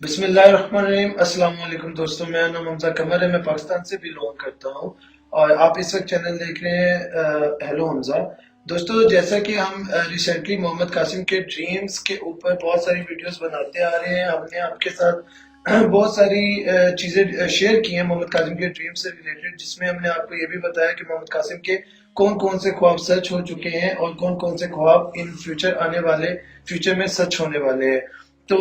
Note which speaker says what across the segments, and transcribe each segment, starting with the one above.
Speaker 1: بسم اللہ الرحمن الرحیم۔ السلام علیکم دوستوں، میرا نام حمزہ قمر ہے، میں پاکستان سے بلونگ کرتا ہوں اور آپ اس وقت چینل دیکھ رہے ہیں ہیلو حمزہ۔ دوستوں، جیسا کہ ہم ریسنٹلی محمد قاسم کے ڈریمز کے اوپر بہت ساری ویڈیوز بناتے آ رہے ہیں، ہم نے آپ کے ساتھ بہت ساری چیزیں شیئر کی ہیں محمد قاسم کے ڈریم سے ریلیٹڈ، جس میں ہم نے آپ کو یہ بھی بتایا کہ محمد قاسم کے کون کون سے خواب سچ ہو چکے ہیں اور کون کون سے خواب ان فیوچر آنے والے فیوچر میں سچ ہونے والے ہیں۔ تو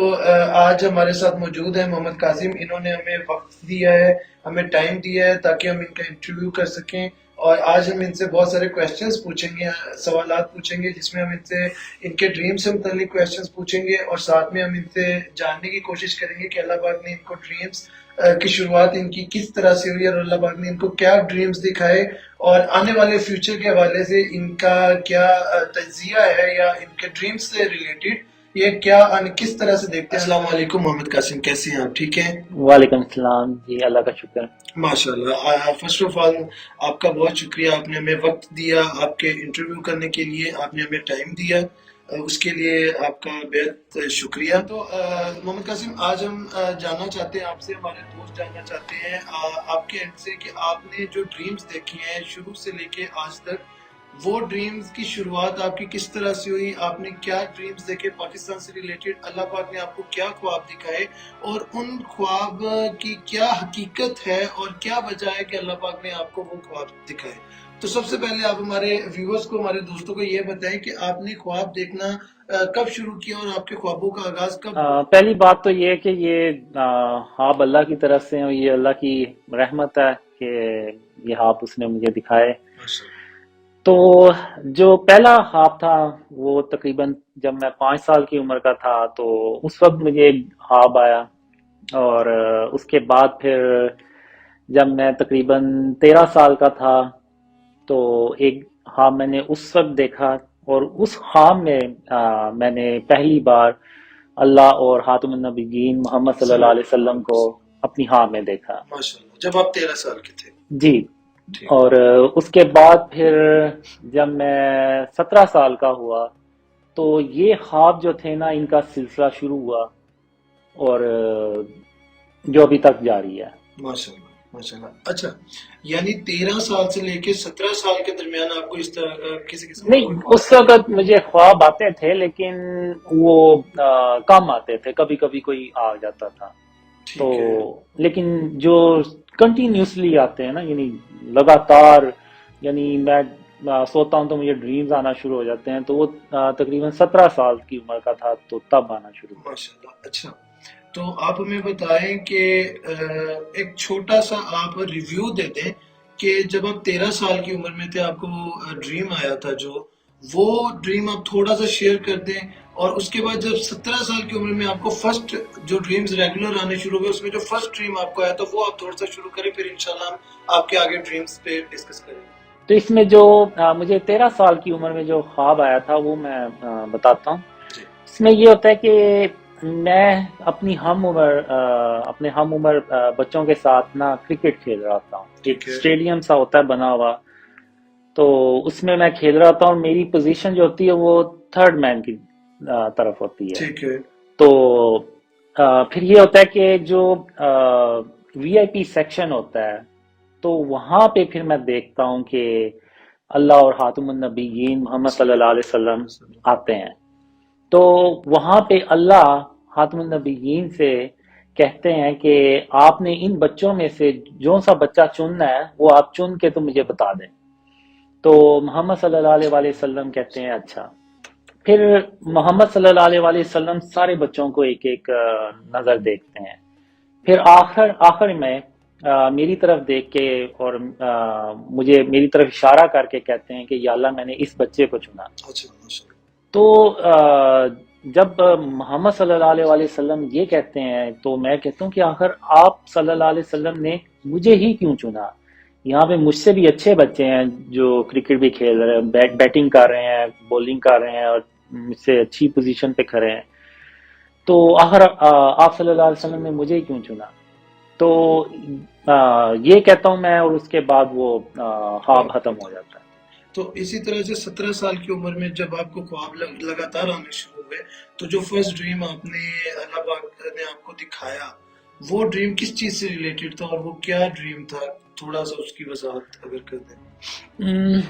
Speaker 1: آج ہمارے ساتھ موجود ہیں محمد قاسم، انہوں نے ہمیں وقت دیا ہے، ہمیں ٹائم دیا ہے تاکہ ہم ان کا انٹرویو کر سکیں، اور آج ہم ان سے بہت سارے کویسچنز پوچھیں گے، سوالات پوچھیں گے، جس میں ہم ان سے ان کے ڈریم سے متعلق کویسچنز پوچھیں گے، اور ساتھ میں ہم ان سے جاننے کی کوشش کریں گے کہ اللہ پاک نے ان کو ڈریمز کی شروعات ان کی کس طرح سے ہوئی، اور اللہ پاک نے ان کو کیا ڈریمز دکھائے، اور آنے والے فیوچر کے حوالے سے ان کا کیا تجزیہ ہے، یا ان کے ڈریمز سے ریلیٹڈ یہ کیا کس طرح سے دیکھتے ہیں۔ السلام علیکم محمد قاسم، کیسے ہیں آپ؟ ٹھیک ہیں؟
Speaker 2: وعلیکم السلام جی، اللہ کا شکر۔
Speaker 1: ماشاء اللہ، فرسٹ آف آل آپ کا بہت شکریہ، آپ نے ہمیں وقت دیا آپ کے انٹرویو کرنے کے لیے، آپ نے ہمیں ٹائم دیا، اس کے لیے آپ کا بہت شکریہ۔ تو محمد قاسم، آج ہم جاننا چاہتے ہیں آپ سے، ہمارے دوست جاننا چاہتے ہیں آپ کے اینڈ سے کہ آپ نے جو ڈریمز دیکھی ہیں شروع سے لے کے آج تک، وہ ڈریمز کی شروعات آپ کی کس طرح سے ہوئی، آپ نے کیا ڈریمز دیکھے پاکستان سے ریلیٹڈ، اللہ پاک نے آپ کو کیا خواب دکھائے، اور ان خواب کی کیا حقیقت ہے اور کیا وجہ ہے کہ اللہ پاک نے آپ کو وہ خواب دکھائے۔ تو سب سے پہلے آپ ہمارے ویورز کو، ہمارے دوستوں کو یہ بتائیں کہ آپ نے خواب دیکھنا کب شروع کیا اور آپ کے خوابوں کا آغاز کب ہوا؟
Speaker 2: پہلی بات تو یہ ہے کہ یہ خواب اللہ کی طرف سے ہیں، اور یہ اللہ کی رحمت ہے کہ یہ خواب اس نے مجھے دکھائے۔
Speaker 1: ماشاء اللہ۔
Speaker 2: تو جو پہلا خواب تھا وہ تقریباً جب میں 5 سال کی عمر کا تھا، تو اس وقت مجھے ایک خواب آیا، اور اس کے بعد پھر جب میں تقریباً 13 سال کا تھا تو ایک خواب میں نے اس وقت دیکھا، اور اس خواب میں میں نے پہلی بار اللہ اور خاتم النبیین محمد صلی اللہ علیہ وسلم کو اپنی خواب میں دیکھا۔
Speaker 1: ماشاء اللہ، جب آپ 13 سال کے تھے؟
Speaker 2: جی،
Speaker 1: ٹھیک۔
Speaker 2: اور اس کے بعد پھر جب میں 17 سال کا ہوا تو یہ خواب جو تھے نا، ان کا سلسلہ شروع ہوا، اور جو ابھی تک جاری ہے۔
Speaker 1: ماشاء اللہ ماشاء اللہ۔ اچھا، یعنی 13 سال سے لے کے 17 سال کے درمیان آپ کو اس طرح کسی قسم کا
Speaker 2: نہیں،
Speaker 1: کوئی خواب؟
Speaker 2: اس وقت مجھے خواب آتے تھے لیکن وہ کم آتے تھے، کبھی کبھی کوئی آ جاتا تھا تو،
Speaker 1: ٹھیک ہے۔
Speaker 2: لیکن جو کنٹینیوسلی آتے ہیں نا، یعنی لگاتار، یعنی میں سوتا ہوں تو مجھے ڈریمز آنا شروع ہو جاتے ہیں، تو وہ تقریباً 17 سال کی عمر کا تھا تو تب آنا شروع ہوا۔
Speaker 1: ماشاء اللہ۔ اچھا، تو آپ ہمیں بتائیں کہ ایک چھوٹا سا آپ ریویو دے دیں کہ جب آپ 13 سال کی عمر میں تھے، آپ کو ڈریم آیا تھا، جو وہ ڈریم آپ تھوڑا سا شیئر کر دیں، اور اس کے بعد جب 17 سال کی عمر میں آپ کو فرسٹ جو ڈریمز ریگولر آنے شروع ہوئے، اس میں جو فرسٹ ڈریم آپ کو آیا تو وہ آپ تھوڑا سا شروع کریں، پھر انشاءاللہ ہم آپ کے آگے ڈریمز پہ ڈسکس کریں گے۔
Speaker 2: تو اس میں جو مجھے 13 سال کی عمر میں جو خواب آیا تھا وہ میں بتاتا ہوں۔
Speaker 1: جی۔
Speaker 2: اس میں یہ ہوتا ہے کہ میں اپنی اپنے ہم عمر بچوں کے ساتھ نا کرکٹ کھیل رہا تھا، ایک
Speaker 1: ٹھیک ہے۔
Speaker 2: اسٹیڈیم سا ہوتا ہے بنا ہوا، تو اس میں کھیل رہا تھا، اور میری پوزیشن جو ہوتی ہے وہ تھرڈ مین کی طرف ہوتی ہے۔
Speaker 1: ٹھیک ہے۔
Speaker 2: تو پھر یہ ہوتا ہے کہ جو وی آئی پی سیکشن ہوتا ہے، تو وہاں پہ پھر میں دیکھتا ہوں کہ اللہ اور خاتم النبیین محمد صلی اللہ علیہ وسلم آتے ہیں۔ تو وہاں پہ اللہ خاتم النبیین سے کہتے ہیں کہ آپ نے ان بچوں میں سے جو سا بچہ چننا ہے وہ آپ چن کے تو مجھے بتا دیں۔ تو محمد صلی اللہ علیہ وآلہ وسلم کہتے ہیں اچھا۔ پھر محمد صلی اللہ علیہ وآلہ وسلم سارے بچوں کو ایک ایک نظر دیکھتے ہیں، پھر آخر میں میری طرف دیکھ کے اور مجھے میری طرف اشارہ کر کے کہتے ہیں کہ یا اللہ، میں نے اس بچے کو چنا۔
Speaker 1: اچھا ماشاء اللہ۔
Speaker 2: تو جب محمد صلی اللہ علیہ وآلہ وسلم یہ کہتے ہیں تو میں کہتا ہوں کہ آخر آپ صلی اللہ علیہ وسلم نے مجھے ہی کیوں چنا؟ یہاں پہ مجھ سے بھی اچھے بچے ہیں جو کرکٹ بھی کھیل رہے ہیں، بیٹنگ کر رہے ہیں، بولنگ کر رہے ہیں، اور مجھ سے اچھی پوزیشن پہ کھڑے ہیں، تو آخر آپ صلی اللہ علیہ وسلم نے مجھے ہی کیوں چنا؟ تو یہ کہتا ہوں میں، اور اس کے بعد وہ خواب ختم ہو جاتا ہے۔
Speaker 1: تو اسی طرح سے 17 سال کی عمر میں جب آپ کو خواب لگاتار آنے شروع ہوئے تو جو فرسٹ ڈریم آپ نے اللہ پاک نے آپ کو دکھایا وہ ڈریم کس چیز سے ریلیٹڈ تھا اور وہ کیا ڈریم تھا؟ تھوڑا سا اس کی وضاحت اگر کر دیں۔
Speaker 2: ام،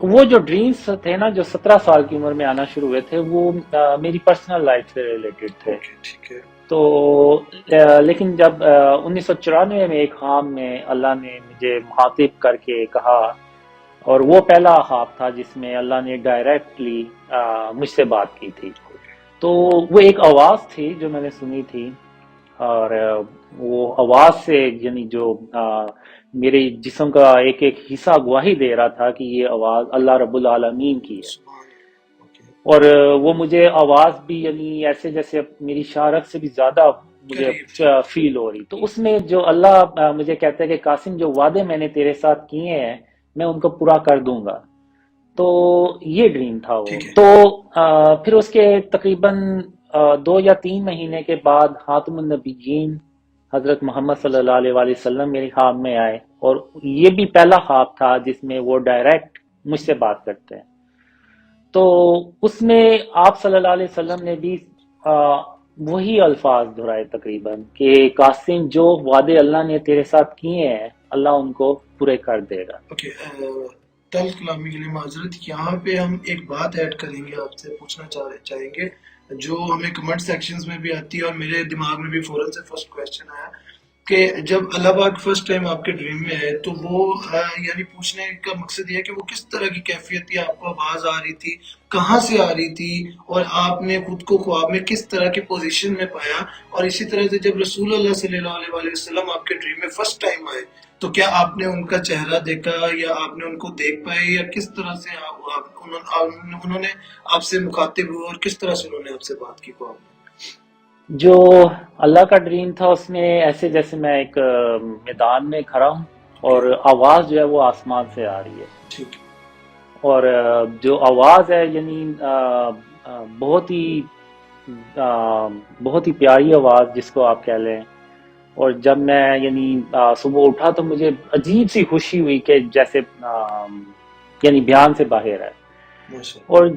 Speaker 2: وہ جو ڈریمز تھے نا جو 17 سال کی عمر میں آنا شروع ہوئے تھے وہ میری پرسنل لائف سے ریلیٹڈ تھے.
Speaker 1: اوکے ٹھیک ہے۔
Speaker 2: تو لیکن جب 1994 میں ایک خواب میں اللہ نے مجھے مخاطب کر کے کہا، اور وہ پہلا خواب تھا جس میں اللہ نے ڈائریکٹلی مجھ سے بات کی تھی. تو وہ ایک آواز تھی جو میں نے سنی تھی، اور وہ آواز سے یعنی جو میرے جسم کا ایک ایک حصہ گواہی دے رہا تھا کہ یہ آواز اللہ رب العالمین کی ہے.
Speaker 1: سبحان اللہ، اوکے،
Speaker 2: اور وہ مجھے آواز بھی یعنی ایسے جیسے میری شارک سے بھی زیادہ مجھے
Speaker 1: قریب تھی۔
Speaker 2: فیل ہو رہی. تو اس میں جو اللہ مجھے کہتا ہے کہ قاسم جو وعدے میں نے تیرے ساتھ کیے ہیں میں ان کو پورا کر دوں گا. تو یہ ڈریم تھا وہ.
Speaker 1: ٹھیک ہے۔
Speaker 2: تو پھر اس کے تقریباً 2 یا 3 مہینے کے بعد خاتم النبیین حضرت محمد صلی اللہ علیہ وآلہ وسلم میرے خواب میں آئے، اور یہ بھی پہلا خواب تھا جس میں وہ ڈائریکٹ مجھ سے بات کرتے ہیں. تو اس میں آپ صلی اللہ علیہ وسلم نے بھی وہی الفاظ دہرائے تقریباً کہ قاسم جو وعدے اللہ نے تیرے ساتھ کیے ہیں اللہ ان کو پورے کر دے گا.
Speaker 1: اوکے، تل کلامی کے لیے معذرت، یہاں پہ ہم ایک بات ایڈ کریں گے، آپ سے پوچھنا چاہیں گے جو ہمیں کمنٹ سیکشنز میں بھی آتی ہے اور میرے دماغ میں بھی فوراً سے فرسٹ کویسچن آیا کہ جب اللہ پاک فرسٹ ٹائم آپ کے ڈریم میں آئے تو وہ یعنی پوچھنے کا مقصد یہ ہے کہ وہ کس طرح کی کیفیت تھی، آپ کو آواز آ رہی تھی، کہاں سے آ رہی تھی، اور آپ نے خود کو خواب میں کس طرح کی پوزیشن میں پایا، اور اسی طرح سے جب رسول اللہ صلی اللہ علیہ وآلہ وسلم آپ کے ڈریم میں فرسٹ ٹائم آئے تو کیا آپ نے ان کا چہرہ دیکھا یا آپ نے ان کو دیکھ پائے، یا کس طرح سے انہوں نے آپ سے مخاطب ہوئے اور کس طرح سے انہوں نے آپ سے بات کی خواب میں؟
Speaker 2: جو اللہ کا ڈریم تھا اس میں ایسے جیسے میں ایک میدان میں کھڑا ہوں اور آواز جو ہے وہ آسمان سے آ رہی ہے،
Speaker 1: ٹھیک ہے،
Speaker 2: اور جو آواز ہے یعنی بہت ہی بہت ہی پیاری آواز جس کو آپ کہہ لیں. اور جب میں یعنی صبح اٹھا تو مجھے عجیب سی خوشی ہوئی کہ جیسے یعنی بیان سے باہر ہے.
Speaker 1: ماشاء
Speaker 2: اور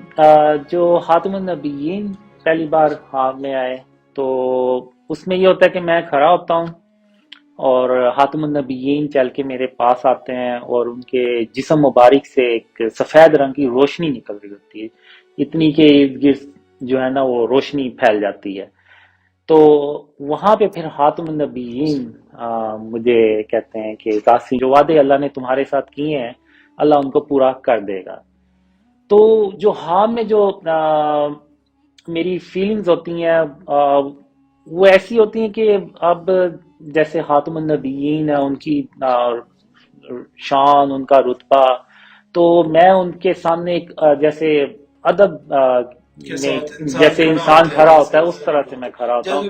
Speaker 2: جو خاتم النبیین پہلی بار خواب میں آئے تو اس میں یہ ہوتا ہے کہ میں کھڑا ہوتا ہوں اور خاتم النبیین چل کے میرے پاس آتے ہیں، اور ان کے جسم مبارک سے ایک سفید رنگ کی روشنی نکل رہی ہوتی ہے، اتنی کہ ارد گرد جو ہے نا وہ روشنی پھیل جاتی ہے. تو وہاں پہ پھر خاتم النبیین مجھے کہتے ہیں کہ قاسم جو وعدے اللہ نے تمہارے ساتھ کیے ہیں اللہ ان کو پورا کر دے گا. تو جو ہام میں جو میری فیلنگز ہوتی ہیں وہ ایسی ہوتی ہیں کہ اب جیسے خاتم النبیین ہے، ان کی شان، ان کا رتبہ، تو میں ان کے سامنے ایک جیسے ادب میں جیسے انسان کھڑا ہوتا ہے اس طرح سے میں کھڑا ہوتا ہوں.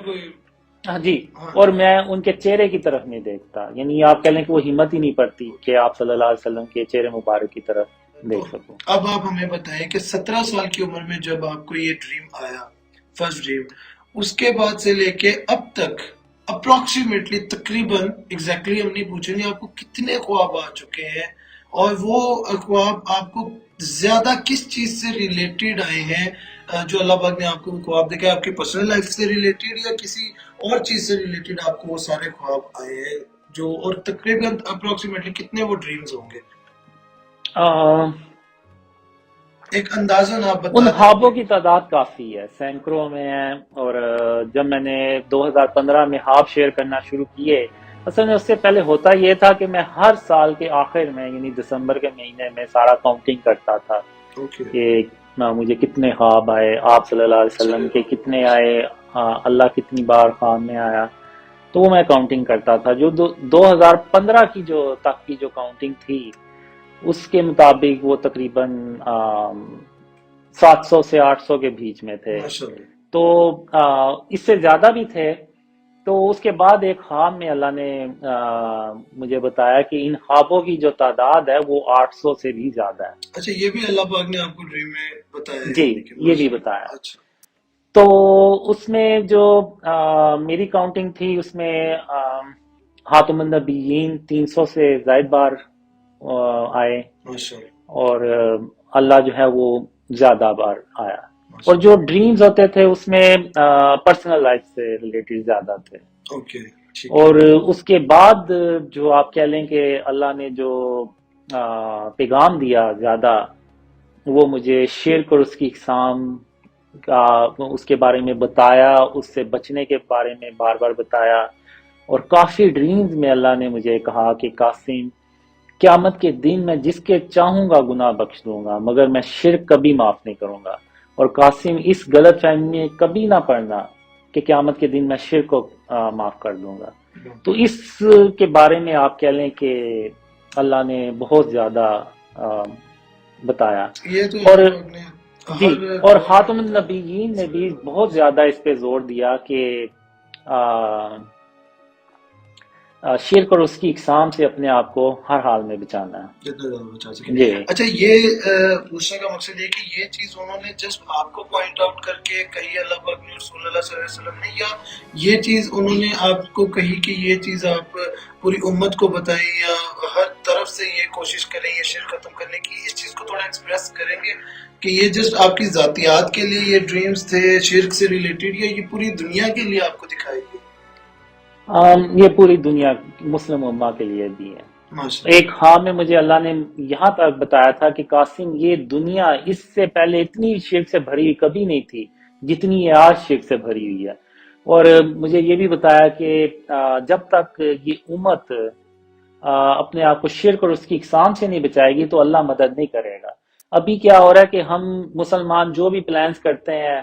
Speaker 2: ہاں جی، اور میں ان کے چہرے کی طرف نہیں دیکھتا، یعنی آپ کہہ لیں کہ وہ ہمت ہی نہیں پڑتی کہ آپ صلی اللہ علیہ وسلم کے چہرے مبارک کی طرف دیکھ سکوں.
Speaker 1: اب آپ ہمیں بتائیں کہ 17 سال کی عمر میں جب آپ کو یہ ڈریم آیا، فرسٹ ڈریم، اس کے بعد سے لے کے اب تک اپروکسیمیٹلی تقریباً ایگزیکٹلی ہم نہیں پوچھیں گے آپ کو کتنے خواب آ چکے ہیں، اور وہ خواب آپ کو زیادہ کس چیز سے ریلیٹڈ آئے ہیں؟ جو اللہ پاک نے آپ کو خواب دیکھا آپ کی پرسنل لائف سے ریلیٹڈ یا کسی اور چیز سے ریلیٹڈ آپ کو وہ سارے خواب آئے ہیں جو، اور تقریباً اپروکسیمیٹلی کتنے وہ ڈریمز ہوں گے؟ ایک اندازاً آپ بتا
Speaker 2: ان
Speaker 1: دیں.
Speaker 2: خوابوں کی تعداد کافی ہے، سینکڑوں میں ہے. اور جب میں نے 2015 میں خواب شیئر کرنا شروع کیے، اصل میں اس سے پہلے ہوتا یہ تھا کہ میں ہر سال کے آخر میں یعنی دسمبر کے مہینے میں سارا کاؤنٹنگ کرتا تھا
Speaker 1: اوکے،
Speaker 2: کہ مجھے کتنے خواب آئے، آپ صلی اللہ علیہ وسلم کے کتنے آئے، اللہ کتنی بار خواب میں آیا. تو وہ میں کاؤنٹنگ کرتا تھا. جو 2015 کی جو تک کی جو کاؤنٹنگ تھی اس کے مطابق وہ تقریباً 700 سے 800 کے بیچ میں تھے.
Speaker 1: ماشاء اللہ.
Speaker 2: تو اس سے زیادہ بھی تھے. تو اس کے بعد ایک خواب میں اللہ نے مجھے بتایا کہ ان خوابوں کی جو تعداد ہے وہ 800 سے بھی زیادہ ہے.
Speaker 1: اچھا، یہ بھی اللہ پاک نے آپ کو ڈریم میں بتایا ہے؟
Speaker 2: جی، یہ بھی بتایا.
Speaker 1: اچھا،
Speaker 2: تو اس میں جو میری کاؤنٹنگ تھی اس میں خاتم النبیین 300 سے زائد بار آئے،
Speaker 1: ماشاء اللہ.
Speaker 2: اور اللہ جو ہے وہ زیادہ بار آیا. اور جو ڈریمز ہوتے تھے اس میں پرسنل لائف سے ریلیٹڈ زیادہ تھے.
Speaker 1: اوکے ٹھیک
Speaker 2: اور
Speaker 1: ہے.
Speaker 2: اس کے بعد جو آپ کہہ لیں کہ اللہ نے جو پیغام دیا زیادہ، وہ مجھے شرک اور اس کی اقسام کا اس کے بارے میں بتایا، اس سے بچنے کے بارے میں بار بار بتایا. اور کافی ڈریمز میں اللہ نے مجھے کہا کہ قاسم، قیامت کے دن میں جس کے چاہوں گا گناہ بخش دوں گا، مگر میں شرک کبھی معاف نہیں کروں گا. اور قاسم، اس غلط فہمی میں کبھی نہ پڑنا کہ قیامت کے دن میں شرک کو معاف کر دوں گا. تو اس کے بارے میں آپ کہہ لیں کہ اللہ نے بہت زیادہ بتایا.
Speaker 1: یہ تو
Speaker 2: اور
Speaker 1: نے
Speaker 2: جی،
Speaker 1: ہر
Speaker 2: اور
Speaker 1: دور
Speaker 2: خاتم
Speaker 1: میں
Speaker 2: النبیین نے بھی بہت زیادہ اس پہ زور دیا کہ شرک اور اس کی اقسام سے اپنے آپ کو ہر حال میں بچانا ہے.
Speaker 1: جتنا زیادہ بچا سکے.
Speaker 2: جی
Speaker 1: اچھا، یہ پوچھنے کا مقصد یہ کہ یہ چیز انہوں نے جسٹ آپ کو پوائنٹ آؤٹ کر کے کہی اللہ پاک نے، رسول اللہ صلی اللہ علیہ وسلم نے، یا یہ چیز انہوں نے آپ کو کہی کہ یہ چیز آپ پوری امت کو بتائیں، یا ہر طرف سے یہ کوشش کریں یہ شرک ختم کرنے کی؟ اس چیز کو تھوڑا ایکسپریس کریں گے کہ یہ جسٹ آپ کی ذاتیات کے لیے یہ ڈریمز تھے شرک سے ریلیٹڈ، یا یہ پوری دنیا کے لیے آپ کو دکھائے گی؟
Speaker 2: یہ پوری دنیا مسلم امہ کے لیے بھی ہے.
Speaker 1: ماشاء
Speaker 2: ایک خواب میں مجھے اللہ نے یہاں تک بتایا تھا کہ قاسم، یہ دنیا اس سے پہلے اتنی شرک سے بھری ہوئی کبھی نہیں تھی جتنی یہ آج شرک سے بھری ہوئی ہے. اور مجھے یہ بھی بتایا کہ جب تک یہ امت اپنے آپ کو شرک اور اس کی اقسام سے نہیں بچائے گی تو اللہ مدد نہیں کرے گا. ابھی کیا ہو رہا ہے کہ ہم مسلمان جو بھی پلانز کرتے ہیں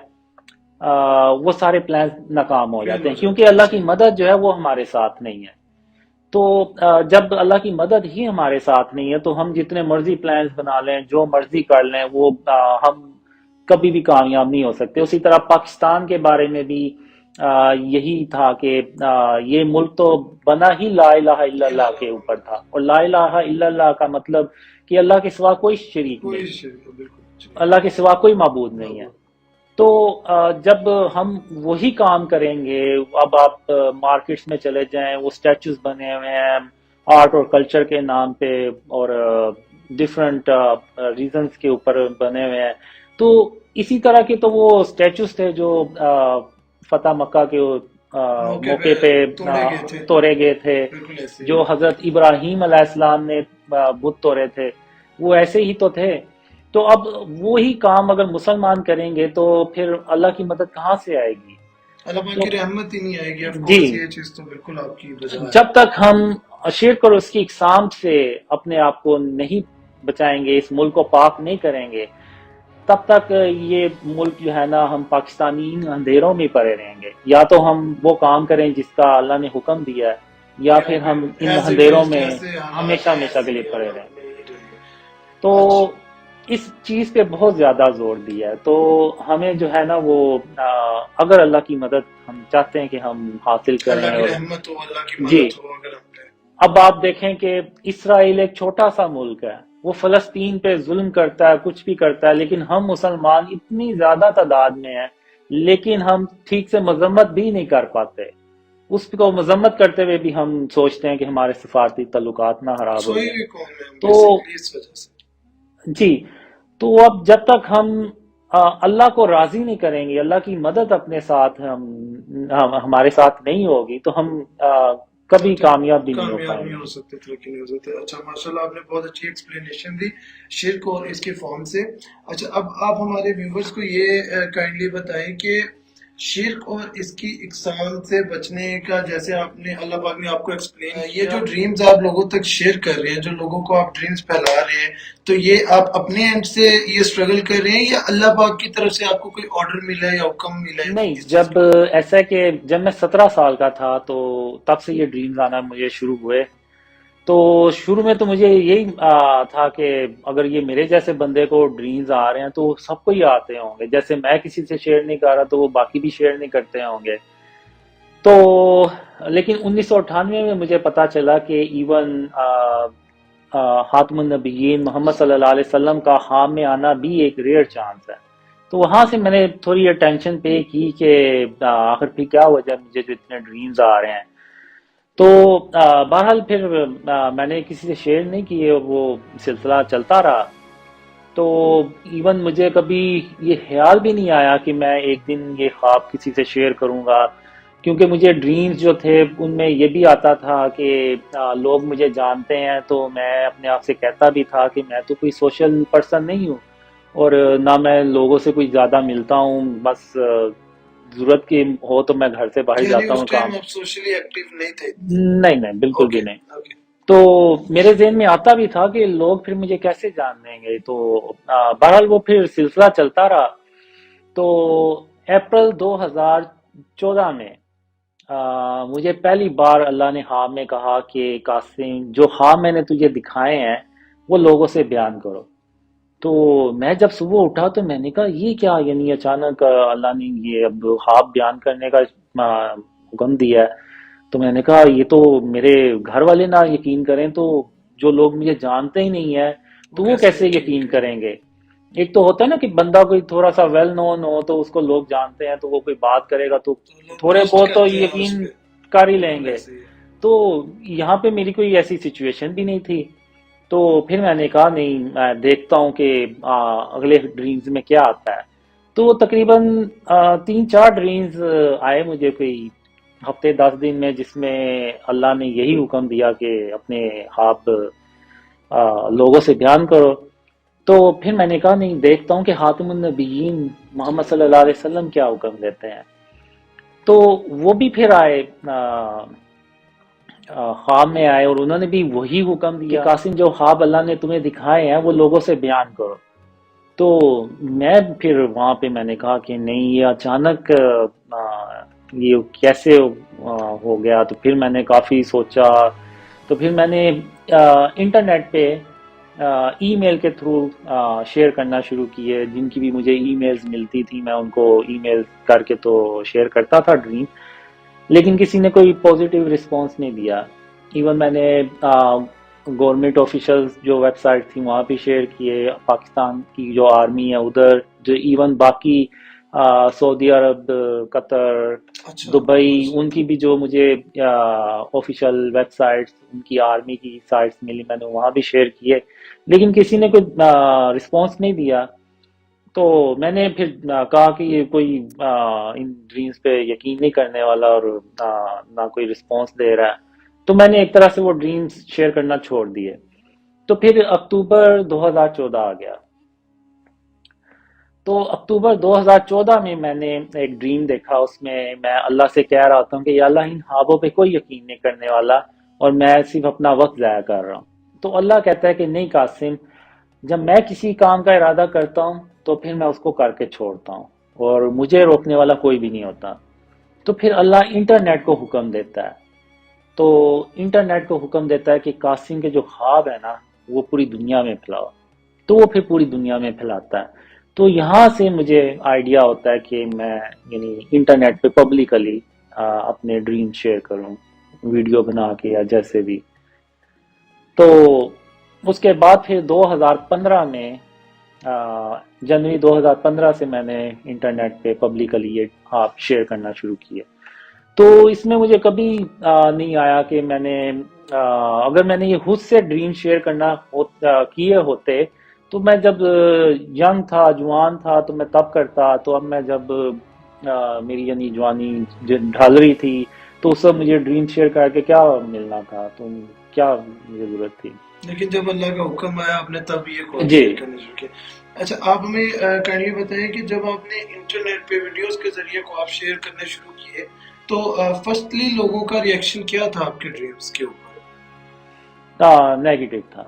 Speaker 2: وہ سارے پلانز ناکام ہو جاتے ہیں، کیونکہ اللہ کی مدد جو ہے وہ ہمارے ساتھ نہیں ہے. تو جب اللہ کی مدد ہی ہمارے ساتھ نہیں ہے تو ہم جتنے مرضی پلانز بنا لیں، جو مرضی کر لیں، وہ ہم کبھی بھی کامیاب نہیں ہو سکتے. اسی طرح پاکستان کے بارے میں بھی یہی تھا کہ یہ ملک تو بنا ہی لا الہ الا اللہ کے اوپر تھا، اور لا الہ الا اللہ کا مطلب کہ اللہ کے سوا کوئی شریک
Speaker 1: کوئی
Speaker 2: نہیں،
Speaker 1: شرک بالکل.
Speaker 2: اللہ کے سوا کوئی معبود نہیں ہے. تو جب ہم وہی کام کریں گے، اب آپ مارکیٹس میں چلے جائیں، وہ اسٹیچوز بنے ہوئے ہیں آرٹ اور کلچر کے نام پہ، اور ڈفرینٹ ریزنز کے اوپر بنے ہوئے ہیں. تو اسی طرح کے تو وہ اسٹیچوز تھے جو فتح مکہ کے موقع پہ توڑے گئے تھے، جو حضرت ابراہیم علیہ السلام نے بت توڑے تھے، وہ ایسے ہی تو تھے. تو اب وہی کام اگر مسلمان کریں گے تو پھر اللہ کی مدد کہاں سے آئے گی؟
Speaker 1: اللہ پاک کی رحمت ہی نہیں آئے گی.
Speaker 2: جی،
Speaker 1: یہ چیز تو بالکل آپ کی وجہ ہے.
Speaker 2: جب تک ہم شرک اور اس کی اقسام سے اپنے آپ کو نہیں بچائیں گے، اس ملک کو پاک نہیں کریں گے، تب تک یہ ملک جو ہے نا، ہم پاکستانی اندھیروں میں پڑے رہیں گے. یا تو ہم وہ کام کریں جس کا اللہ نے حکم دیا ہے، یا پھر ہم ان اندھیروں میں ہمیشہ ہمیشہ کے لیے پڑے رہیں گے. تو اس چیز پہ بہت زیادہ زور دیا ہے. تو ہمیں جو ہے نا وہ اگر اللہ کی مدد ہم چاہتے ہیں کہ ہم حاصل کریں،
Speaker 1: اللہ کی
Speaker 2: اور
Speaker 1: رحمت ہو، اللہ کی
Speaker 2: جی،
Speaker 1: مدد ہو اگر ہم نے.
Speaker 2: اب آپ دیکھیں کہ اسرائیل ایک چھوٹا سا ملک ہے، وہ فلسطین پہ ظلم کرتا ہے، کچھ بھی کرتا ہے، لیکن ہم مسلمان اتنی زیادہ تعداد میں ہیں، لیکن ہم ٹھیک سے مذمت بھی نہیں کر پاتے. اس کو مذمت کرتے ہوئے بھی ہم سوچتے ہیں کہ ہمارے سفارتی تعلقات نہ خراب ہو جائیں. تو
Speaker 1: اس وجہ سے
Speaker 2: جی، تو اب جب تک ہم اللہ کو راضی نہیں کریں گے، اللہ کی مدد اپنے ساتھ ہمارے ساتھ نہیں ہوگی، تو ہم کبھی کامیاب بھی نہیں ہو پائیں گے.
Speaker 1: ہو سکتے، ترقی نہیں ہو سکتے. اچھا ماشاءاللہ، آپ نے بہت اچھی ایکسپلینیشن دی شرک اور اس کے فارم سے. اچھا، اب آپ ہمارے ویورز کو یہ کائنڈلی بتائیں کہ شرک اور اس کی اقسام سے بچنے کا، جیسے آپ نے اللہ پاک نے آپ کو ایکسپلین، یہ جو ڈریمز آپ لوگوں تک شیئر کر رہے ہیں، جو لوگوں کو آپ ڈریمز پھیلا رہے ہیں، تو یہ آپ اپنے اینڈ سے یہ اسٹرگل کر رہے ہیں، یا اللہ پاک کی طرف سے آپ کو کوئی آرڈر ملا ہے یا حکم ملا ہے؟
Speaker 2: نہیں، جب ایسا ہے کہ جب میں 17 سال کا تھا تو تب سے یہ ڈریمز آنا مجھے شروع ہوئے. تو شروع میں تو مجھے یہی تھا کہ اگر یہ میرے جیسے بندے کو ڈریمز آ رہے ہیں تو سب کو ہی آتے ہوں گے، جیسے میں کسی سے شیئر نہیں کر رہا تو وہ باقی بھی شیئر نہیں کرتے ہوں گے. تو لیکن 1998 میں مجھے پتا چلا کہ ایون خاتم النبیین محمد صلی اللہ علیہ وسلم کا خام میں آنا بھی ایک ریئر چانس ہے. تو وہاں سے میں نے تھوڑی اٹینشن پے کی کہ آخر پھر کیا وجہ مجھے جو اتنے ڈریمز آ رہے ہیں. تو بہرحال پھر میں نے کسی سے شیئر نہیں کیے، وہ سلسلہ چلتا رہا. تو ایون مجھے کبھی یہ خیال بھی نہیں آیا کہ میں ایک دن یہ خواب کسی سے شیئر کروں گا، کیونکہ مجھے ڈریمز جو تھے ان میں یہ بھی آتا تھا کہ لوگ مجھے جانتے ہیں، تو میں اپنے آپ سے کہتا بھی تھا کہ میں تو کوئی سوشل پرسن نہیں ہوں، اور نہ میں لوگوں سے کوئی زیادہ ملتا ہوں، بس ضرورت کی ہو تو میں گھر سے باہر
Speaker 1: یعنی
Speaker 2: جاتا
Speaker 1: اس
Speaker 2: ہوں کام.
Speaker 1: ٹائم آپ سوشلی ایکٹیو نہیں تھے؟
Speaker 2: نہیں نہیں، بالکل بھی
Speaker 1: اوکے
Speaker 2: نہیں.
Speaker 1: اوکے.
Speaker 2: تو میرے ذہن میں آتا بھی تھا کہ لوگ پھر مجھے کیسے جان لیں گے، تو بہرحال وہ پھر سلسلہ چلتا رہا. تو اپریل 2014 میں مجھے پہلی بار اللہ نے خواب میں کہا کہ قاسم، جو خواب میں نے تجھے دکھائے ہیں وہ لوگوں سے بیان کرو. تو میں جب صبح اٹھا تو میں نے کہا یہ کیا، یعنی اچانک اللہ نے یہ اب خواب بیان کرنے کا حکم دیا ہے. تو میں نے کہا یہ تو میرے گھر والے نہ یقین کریں تو جو لوگ مجھے جانتے ہی نہیں ہیں
Speaker 1: وہ
Speaker 2: تو وہ
Speaker 1: کیسے
Speaker 2: کیسے
Speaker 1: یقین
Speaker 2: یقین
Speaker 1: کریں؟
Speaker 2: کریں گے. ایک تو ہوتا ہے نا کہ بندہ کوئی تھوڑا سا ویل نون ہو تو اس کو لوگ جانتے ہیں، تو وہ کوئی بات کرے گا تو
Speaker 1: تو لوگ
Speaker 2: تھوڑے
Speaker 1: ٹرسٹ
Speaker 2: بہت تو
Speaker 1: کرتے ہیں اس
Speaker 2: یقین
Speaker 1: پہ.
Speaker 2: کر ہی لیں
Speaker 1: بالکل
Speaker 2: گے.
Speaker 1: ایسے ہی ہے.
Speaker 2: تو یہاں پہ میری کوئی ایسی سچویشن بھی نہیں تھی. تو پھر میں نے کہا نہیں، میں دیکھتا ہوں کہ اگلے ڈریمز میں کیا آتا ہے. تو تقریباً 3-4 ڈریمز آئے مجھے کوئی ہفتے 10 دن میں، جس میں اللہ نے یہی حکم دیا کہ اپنے خواب لوگوں سے بیان کرو. تو پھر میں نے کہا نہیں، دیکھتا ہوں کہ خاتم النبیین محمد صلی اللہ علیہ وسلم کیا حکم دیتے ہیں. تو وہ بھی پھر آئے، خواب میں آئے، اور انہوں نے بھی وہی حکم دیا کہ قاسم، جو خواب اللہ نے تمہیں دکھائے ہیں وہ لوگوں سے بیان کرو. تو میں پھر وہاں پہ میں نے کہا کہ نہیں، یہ اچانک یہ کیسے ہو گیا. تو پھر میں نے کافی سوچا. تو پھر میں نے انٹرنیٹ پہ ای میل کے تھرو شیئر کرنا شروع کیے. جن کی بھی مجھے ای میلز ملتی تھی میں ان کو ای میل کر کے تو شیئر کرتا تھا ڈریم. لیکن کسی نے کوئی پازیٹیو رسپانس نہیں دیا. ایون میں نے گورنمنٹ آفیشلز جو ویب سائٹ تھی وہاں پہ شیئر کیے، پاکستان کی جو آرمی ہے ادھر، جو ایون باقی سعودی عرب، قطر،
Speaker 1: اچھا
Speaker 2: دبئی،
Speaker 1: ماشاء
Speaker 2: ان
Speaker 1: اللہ.
Speaker 2: کی بھی جو مجھے آفیشیل ویب سائٹس، ان کی آرمی کی سائٹس ملی، میں نے وہاں بھی شیئر کیے. لیکن کسی نے کوئی رسپانس نہیں دیا. تو میں نے پھر کہا کہ یہ کوئی ان ڈریمز پہ یقین نہیں کرنے والا، اور نہ کوئی رسپانس دے رہا ہے. تو میں نے ایک طرح سے وہ ڈریمز شیئر کرنا چھوڑ دیے. تو پھر اکتوبر 2014 آ گیا. تو اکتوبر 2014 میں نے ایک ڈریم دیکھا. اس میں میں اللہ سے کہہ رہا تھا کہ یا اللہ، ان خوابوں پہ کوئی یقین نہیں کرنے والا، اور میں صرف اپنا وقت ضائع کر رہا ہوں. تو اللہ کہتا ہے کہ نہیں قاسم، جب میں کسی کام کا ارادہ کرتا ہوں تو پھر میں اس کو کر کے چھوڑتا ہوں، اور مجھے روکنے والا کوئی بھی نہیں ہوتا. تو پھر اللہ انٹرنیٹ کو حکم دیتا ہے. تو انٹرنیٹ کو حکم دیتا ہے کہ قاسم کے جو خواب ہے نا وہ پوری دنیا میں پھیلاؤ. تو وہ پھر پوری دنیا میں پھیلاتا ہے. تو یہاں سے مجھے آئیڈیا ہوتا ہے کہ میں یعنی انٹرنیٹ پہ پبلکلی اپنے ڈریم شیئر کروں، ویڈیو بنا کے یا جیسے بھی. تو اس کے بعد پھر 2015 میں جنوری 2015 سے میں نے انٹرنیٹ پہ پبلکلی یہ آپ شیئر کرنا شروع کیے. تو اس میں مجھے کبھی نہیں آیا کہ میں نے اگر میں نے یہ خود سے ڈریم شیئر کرنا کیے ہوتے تو میں جب ینگ تھا، جوان تھا، تو میں تب کرتا. تو اب میں جب میری یعنی جوانی ڈھل رہی تھی تو اس وقت مجھے ڈریم شیئر کر کے کیا ملنا تھا، تو کیا مجھے ضرورت تھی.
Speaker 1: لیکن جب اللہ کا حکم آیا آپ نے تب یہ خواب
Speaker 2: جی.
Speaker 1: شیئر کرنے شروع کیا. اچھا آپ ہمیں کائنڈلی بتائیں کہ جب آپ نے انٹرنیٹ پہ ویڈیوز کے ذریعے خواب شیئر کرنے شروع کیے تو فرسٹلی لوگوں کا ریئیکشن کیا تھا آپ کے ڈریمز کے اوپر؟
Speaker 2: نیگیٹو تھا.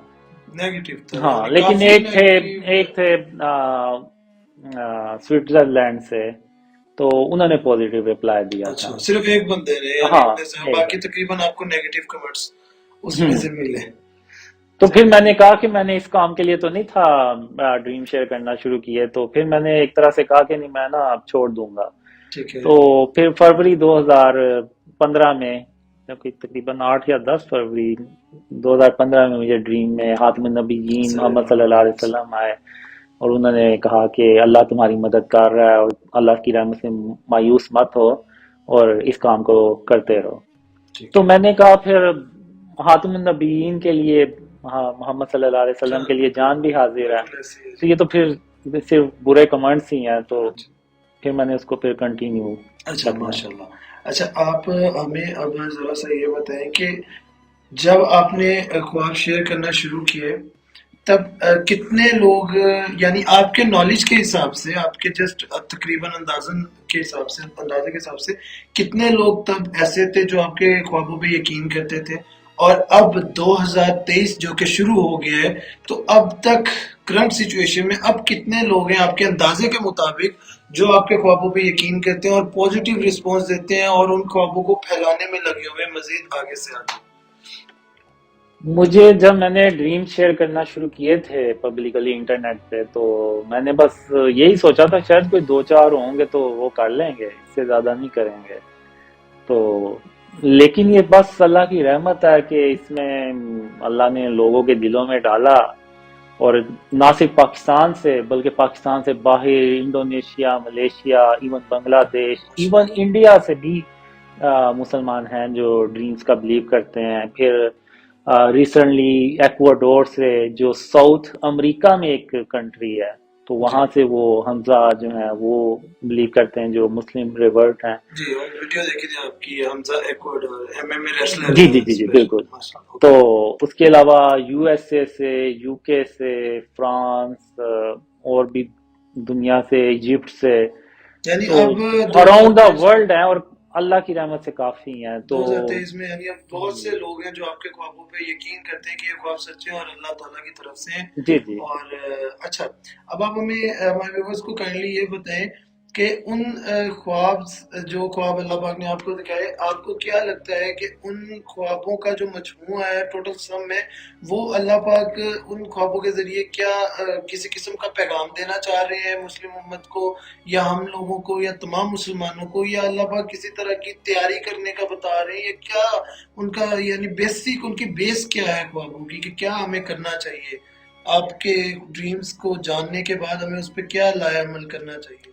Speaker 1: نیگیٹو تھا
Speaker 2: ہاں،
Speaker 1: یعنی
Speaker 2: لیکن
Speaker 1: کافی نیگیٹو.
Speaker 2: ایک تھے سوئٹزرلینڈ سے، تو انہوں نے پازیٹیو رپلائی دیا تھا.
Speaker 1: اچھا صرف ایک بندے نے یعنی
Speaker 2: ہاں،
Speaker 1: اپنے سے،
Speaker 2: ایک
Speaker 1: باقی
Speaker 2: بار.
Speaker 1: تقریباً آپ کو نیگیٹو کمنٹس اس میں سے ملے.
Speaker 2: تو پھر میں نے کہا کہ میں نے اس کام کے لیے تو نہیں تھا ڈریم شیئر کرنا شروع کیے. تو پھر میں نے ایک طرح سے کہا کہ نہیں، میں نا اب چھوڑ دوں گا.
Speaker 1: ٹھیک ہے.
Speaker 2: تو پھر فروری 2015 میں، تقریباً 8 یا 10 فروری 2015 میں مجھے ڈریم میں خاتم النبیین محمد صلی اللہ علیہ وسلم آئے، اور انہوں نے کہا کہ اللہ تمہاری مدد کر رہا ہے، اور اللہ کی رحمت سے مایوس مت ہو، اور اس کام کو کرتے رہو.
Speaker 1: ٹھیک
Speaker 2: تو
Speaker 1: ہے.
Speaker 2: میں نے کہا پھر خاتم النبیین کے لیے محمد صلی اللہ علیہ وسلم کے لیے جان بھی حاضر ہے.
Speaker 1: بالکل ایسے ہی
Speaker 2: تو یہ تو پھر صرف برے کمنٹس ہی ہیں، تو
Speaker 1: ہے.
Speaker 2: پھر میں نے اس کو پھر کنٹینیو
Speaker 1: اچھا
Speaker 2: رکھنا ہے.
Speaker 1: ماشاء اللہ. اچھا آپ ہمیں اب ذرا سا یہ بتائیں کہ جب آپ نے خواب شیئر کرنا شروع کیے تب کتنے لوگ یعنی آپ کے نالج کے حساب سے آپ کے جسٹ تقریباً اندازے کے حساب سے کتنے لوگ تب ایسے تھے جو آپ کے خوابوں پہ یقین کرتے تھے؟ اور اب 2023 جو کہ شروع ہو گیا ہے تو اب تک کرنٹ سچویشن میں اب کتنے لوگ ہیں آپ کے اندازے کے مطابق جو آپ کے خوابوں پہ یقین کرتے ہیں اور پوزیٹیو رسپانس دیتے ہیں اور ان خوابوں کو پھیلانے میں لگے ہوئے ہیں مزید آگے سے آگے؟
Speaker 2: مجھے جب میں نے ڈریم شیئر کرنا شروع کیے تھے پبلکلی انٹرنیٹ پہ، تو میں نے بس یہی سوچا تھا شاید کوئی دو چار ہوں گے تو وہ کر لیں گے، اس سے زیادہ نہیں کریں گے. تو لیکن یہ بس اللہ کی رحمت ہے کہ اس میں اللہ نے لوگوں کے دلوں میں ڈالا، اور نہ صرف پاکستان سے بلکہ پاکستان سے باہر انڈونیشیا، ملیشیا، ایون بنگلہ دیش، ایون انڈیا سے بھی مسلمان ہیں جو ڈریمز کا بلیو کرتے ہیں. پھر ریسنٹلی ایکواڈور سے، جو ساؤتھ امریکہ میں ایک کنٹری ہے، تو
Speaker 1: جی
Speaker 2: وہاں سے وہ حمزہ جو ہیں وہ بلیو کرتے ہیں، جو مسلم ریورٹ ہیں.
Speaker 1: جی اور ویڈیو دیکھی تھی آپ کی حمزہ Ecuador M M a wrestler
Speaker 2: جی
Speaker 1: ہے
Speaker 2: جی جی جی
Speaker 1: اسپیشل
Speaker 2: بالکل.
Speaker 1: ماشاء اللہ.
Speaker 2: تو
Speaker 1: اوکے.
Speaker 2: اس کے علاوہ یو ایس اے سے، یو کے سے، فرانس، اور بھی دنیا سے، ایجپٹ سے،
Speaker 1: یعنی
Speaker 2: تو
Speaker 1: اب دو ہزار
Speaker 2: اراؤنڈ دا
Speaker 1: تیئیس
Speaker 2: ورلڈ ہیں، اور اللہ کی رحمت سے کافی ہیں. تو
Speaker 1: 2023 میں یعنی اب بہت سے لوگ ہیں جو آپ کے خوابوں پہ یقین کرتے ہیں کہ یہ خواب سچے ہیں اور اللہ تعالیٰ کی طرف سے ہیں.
Speaker 2: جی جی.
Speaker 1: اور اچھا اب آپ ہمیں ہمارے ویورز کو کائنڈلی یہ بتائیں کہ ان خواب جو خواب اللہ پاک نے آپ کو دکھائے آپ کو کیا لگتا ہے کہ ان خوابوں کا جو مجموعہ ہے ٹوٹل سم ہے وہ اللہ پاک ان خوابوں کے ذریعے کیا کسی قسم کا پیغام دینا چاہ رہے ہیں مسلم امت کو یا ہم لوگوں کو یا تمام مسلمانوں کو، یا اللہ پاک کسی طرح کی تیاری کرنے کا بتا رہے ہیں، یا کیا ان کا یعنی بیسک ان کی بیس کیا ہے خوابوں کی کہ کیا ہمیں کرنا چاہیے؟ آپ کے ڈریمز کو جاننے کے بعد ہمیں اس پہ کیا لایا عمل کرنا چاہیے؟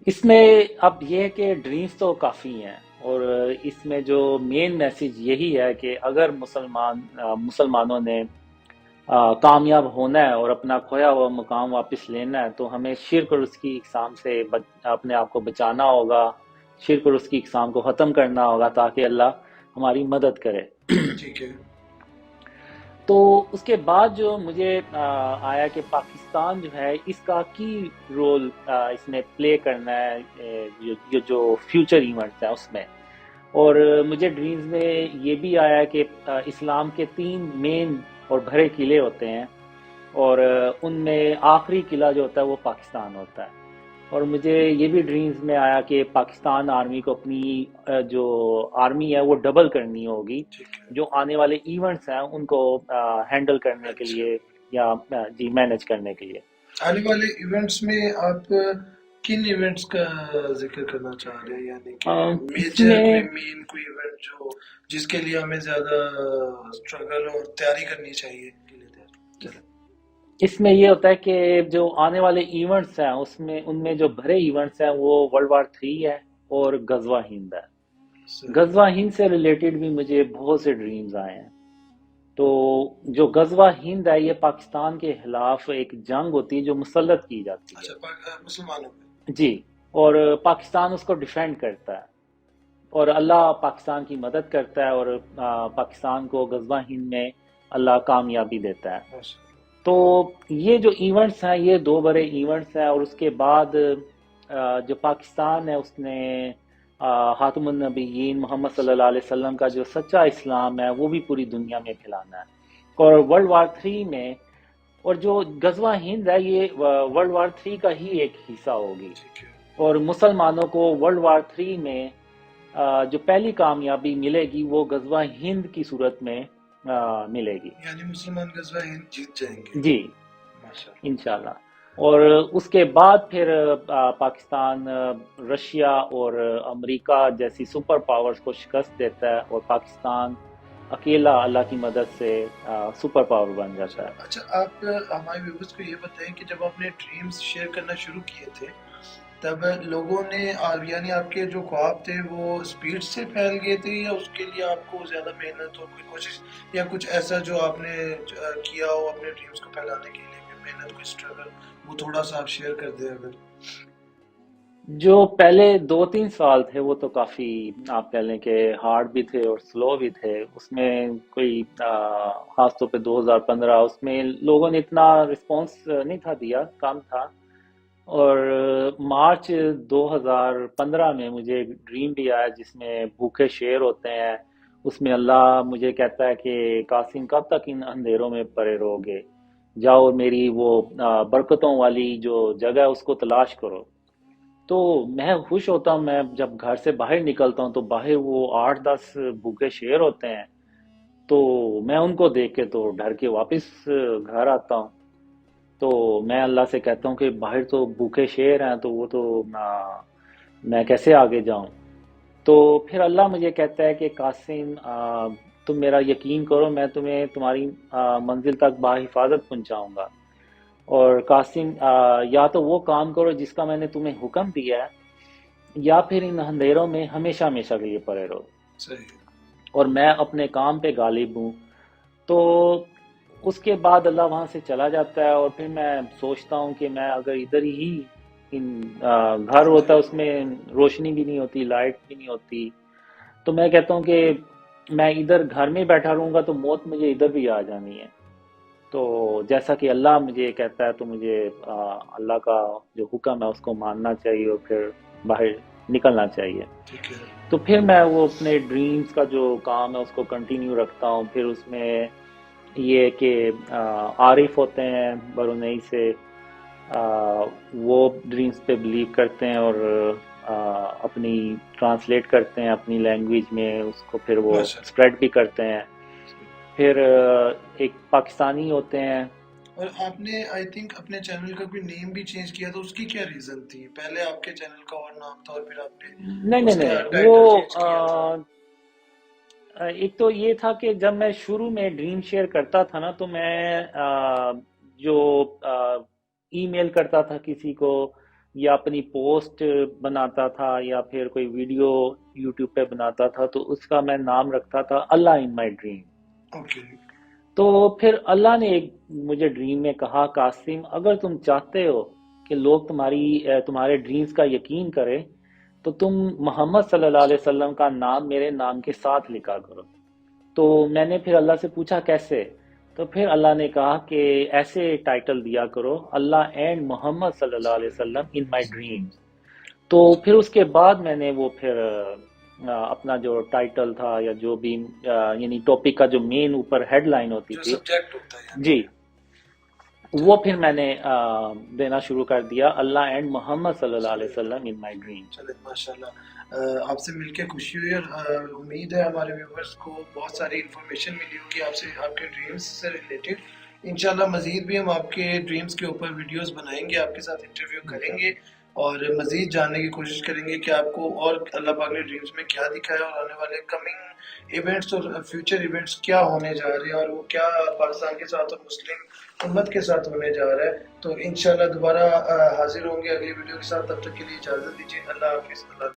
Speaker 2: اس میں اب یہ ہے کہ ڈریمز تو کافی ہیں، اور اس میں جو مین میسج یہی ہے کہ اگر مسلمانوں نے کامیاب ہونا ہے اور اپنا کھویا ہوا مقام واپس لینا ہے، تو ہمیں شرک اور اس کی اقسام سے اپنے آپ کو بچانا ہوگا، شرک اور اس کی اقسام کو ختم کرنا ہوگا تاکہ اللہ ہماری مدد کرے.
Speaker 1: ٹھیک ہے.
Speaker 2: تو اس کے بعد جو مجھے آیا کہ پاکستان جو ہے اس کا کی رول اس میں پلے کرنا ہے، جو فیوچر ایونٹس ہیں اس میں. اور مجھے ڈریمز میں یہ بھی آیا کہ اسلام کے 3 مین اور بڑے قلعے ہوتے ہیں، اور ان میں آخری قلعہ جو ہوتا ہے وہ پاکستان ہوتا ہے. اور مجھے یہ بھی ڈریمز میں آیا کہ پاکستان آرمی کو اپنی جو آرمی ہے وہ ڈبل کرنی ہوگی،
Speaker 1: ٹھیک ہے.
Speaker 2: جو آنے والے ایونٹس ہیں ان کو ہینڈل کرنے کے
Speaker 1: اچھا
Speaker 2: لیے، یا جی مینج کرنے کے لیے.
Speaker 1: آنے والے ایونٹس میں آپ کن ایونٹس کا ذکر کرنا چاہ رہے ہیں؟ یعنی کہ
Speaker 2: اس
Speaker 1: میجر
Speaker 2: میں
Speaker 1: کوئی مین کوئی ایونٹ جو جس کے لیے ہمیں زیادہ اسٹرگل اور تیاری کرنی چاہیے؟
Speaker 2: اس میں یہ ہوتا ہے کہ جو آنے والے ایونٹس ہیں ان میں جو بڑے ایونٹس ہیں وہ ورلڈ وار 3 ہے اور غزوہ ہند ہے. غزوہ ہند سے ریلیٹڈ بھی مجھے بہت سے ڈریمز آئے ہیں. تو جو غزوہ ہند ہے یہ پاکستان کے خلاف ایک جنگ ہوتی ہے جو مسلط کی جاتی ہے.
Speaker 1: اچھا مسلمانوں پہ.
Speaker 2: جی. اور پاکستان اس کو ڈیفینڈ کرتا ہے، اور اللہ پاکستان کی مدد کرتا ہے، اور پاکستان کو غزوہ ہند میں اللہ کامیابی دیتا ہے. تو یہ جو ایونٹس ہیں یہ 2 بڑے ایونٹس ہیں. اور اس کے بعد جو پاکستان ہے اس نے خاتم النبیین محمد صلی اللہ علیہ وسلم کا جو سچا اسلام ہے وہ بھی پوری دنیا میں پھیلانا ہے. اور ورلڈ وار 3 میں، اور جو غزوہ ہند ہے یہ ورلڈ وار 3 کا ہی ایک حصہ ہوگی، اور مسلمانوں کو ورلڈ وار 3 میں جو پہلی کامیابی ملے گی وہ غزوہ ہند کی صورت میں ملے گی.
Speaker 1: یعنی مسلمان غزوہ ہند جیت جائیں گے.
Speaker 2: جی انشاءاللہ. اور اس کے بعد پھر پاکستان رشیا اور امریکہ جیسی سپر پاورز کو شکست دیتا ہے، اور پاکستان اکیلا اللہ کی مدد سے سپر پاور بن جاتا ہے.
Speaker 1: اچھا آپ ہمارے ویورز کو یہ بتائیں کہ جب آپ نے ڈریمز شیئر کرنا شروع کیے تھے تب لوگوں نے یعنی آپ کے جو خواب تھے وہ اسپیڈ سے پھیل گئے تھے، یا اس کے لیے آپ کو زیادہ محنت اور کوئی کوشش یا کچھ ایسا جو آپ نے کیا ہو اپنے ڈریمز کو پھیلانے کے لیے، کوئی محنت، کوئی اسٹرگل، وہ تھوڑا سا آپ شیئر کر دیں اگر؟
Speaker 2: جو پہلے 2-3 سال تھے وہ تو کافی، آپ کہہ لیں کہ ہارڈ بھی تھے اور سلو بھی تھے. اس میں کوئی خاص طور پہ 2015 اس میں لوگوں نے اتنا رسپانس نہیں تھا دیا، کم تھا. اور مارچ 2015 میں مجھے ایک ڈریم بھی آیا جس میں بھوکے شیر ہوتے ہیں. اس میں اللہ مجھے کہتا ہے کہ قاسم کب تک ان اندھیروں میں پڑے رہو گے، جاؤ میری وہ برکتوں والی جو جگہ ہے اس کو تلاش کرو. تو میں خوش ہوتا ہوں، میں جب گھر سے باہر نکلتا ہوں تو باہر وہ 8-10 بھوکے شیر ہوتے ہیں. تو میں ان کو دیکھ کے تو ڈر کے واپس گھر آتا ہوں. تو میں اللہ سے کہتا ہوں کہ باہر تو بھوکے شیر ہیں، تو وہ تو میں کیسے آگے جاؤں. تو پھر اللہ مجھے کہتا ہے کہ قاسم تم میرا یقین کرو، میں تمہیں تمہاری منزل تک بحفاظت پہنچاؤں گا. اور قاسم یا تو وہ کام کرو جس کا میں نے تمہیں حکم دیا ہے، یا پھر ان اندھیروں میں ہمیشہ ہمیشہ کے لیے پڑے رہو،
Speaker 1: صحیح.
Speaker 2: اور میں اپنے کام پہ غالب ہوں. تو اس کے بعد اللہ وہاں سے چلا جاتا ہے، اور پھر میں سوچتا ہوں کہ میں اگر ادھر ہی ان گھر ہوتا اس میں روشنی بھی نہیں ہوتی، لائٹ بھی نہیں ہوتی، تو میں کہتا ہوں کہ میں ادھر گھر میں بیٹھا رہوں گا تو موت مجھے ادھر بھی آ جانی ہے. تو جیسا کہ اللہ مجھے کہتا ہے تو مجھے اللہ کا جو حکم ہے اس کو ماننا چاہیے اور پھر باہر نکلنا چاہیے.
Speaker 1: ٹھیک ہے.
Speaker 2: تو پھر میں وہ اپنے ڈریمز کا جو کام ہے اس کو کنٹینیو رکھتا ہوں. پھر اس میں یہ کہ عارف ہوتے ہیں برونئی سے، وہ ڈریمز پہ بلیو کرتے ہیں اور اپنی ٹرانسلیٹ کرتے ہیں اپنی لینگویج میں، اس کو پھر وہ
Speaker 1: ماشاء اللہ.
Speaker 2: اسپریڈ بھی کرتے ہیں. پھر ایک پاکستانی ہوتے ہیں.
Speaker 1: اور آپ نے آئی تھنک اپنے چینل کا کوئی نیم بھی چینج کیا تھا، اس کی کیا ریزن تھی؟ پہلے آپ کے چینل کا اور نام تھا اور پھر آپ
Speaker 2: نہیں
Speaker 1: نے
Speaker 2: نہیں
Speaker 1: اس کا
Speaker 2: نہیں، وہ
Speaker 1: ٹائٹل چینج کیا تھا.
Speaker 2: ایک تو یہ تھا کہ جب میں شروع میں ڈریم شیئر کرتا تھا نا، تو میں جو ای میل کرتا تھا کسی کو، یا اپنی پوسٹ بناتا تھا، یا پھر کوئی ویڈیو یوٹیوب پہ بناتا تھا، تو اس کا میں نام رکھتا تھا اللہ ان مائی ڈریم.
Speaker 1: اوکے.
Speaker 2: تو پھر اللہ نے ایک مجھے ڈریم میں کہا، قاسم اگر تم چاہتے ہو کہ لوگ تمہارے ڈریمز کا یقین کریں تو تم محمد صلی اللہ علیہ وسلم کا نام میرے نام کے ساتھ لکھا کرو. تو میں نے پھر اللہ سے پوچھا کیسے، تو پھر اللہ نے کہا کہ ایسے ٹائٹل دیا کرو، اللہ اینڈ محمد صلی اللہ علیہ وسلم ان مائی ڈریم. تو پھر اس کے بعد میں نے وہ پھر اپنا جو ٹائٹل تھا یا جو بھی یعنی ٹاپک کا جو مین اوپر ہیڈ لائن ہوتی
Speaker 1: جو
Speaker 2: تھی،
Speaker 1: سبجیکٹ ہوتا ہے
Speaker 2: جی، وہ پھر میں نے دینا شروع کر دیا، اللہ اینڈ محمد صلی اللہ علیہ وسلم ان مائی ڈریم.
Speaker 1: چلے ماشاء اللہ. آپ سے مل کے خوشی ہوئی، اور امید ہے ہمارے ویورز کو بہت ساری انفارمیشن ملی ہوگی آپ سے، آپ کے ڈریمز سے ریلیٹڈ. انشاءاللہ مزید بھی ہم آپ کے ڈریمز کے اوپر ویڈیوز بنائیں گے، آپ کے ساتھ انٹرویو کریں گے اور مزید جاننے کی کوشش کریں گے کہ آپ کو اور اللہ پاک نے ڈریمز میں کیا دکھایا، اور آنے والے کمنگ ایونٹس اور فیوچر ایونٹس کیا ہونے جا رہے ہیں، اور وہ کیا پاکستان کے ساتھ اور مسلم امت کے ساتھ ہونے جا رہا ہے. تو انشاءاللہ دوبارہ حاضر ہوں گے اگلی ویڈیو کے ساتھ. تب تک کے لیے اجازت دیجیے. اللہ حافظ. اللہ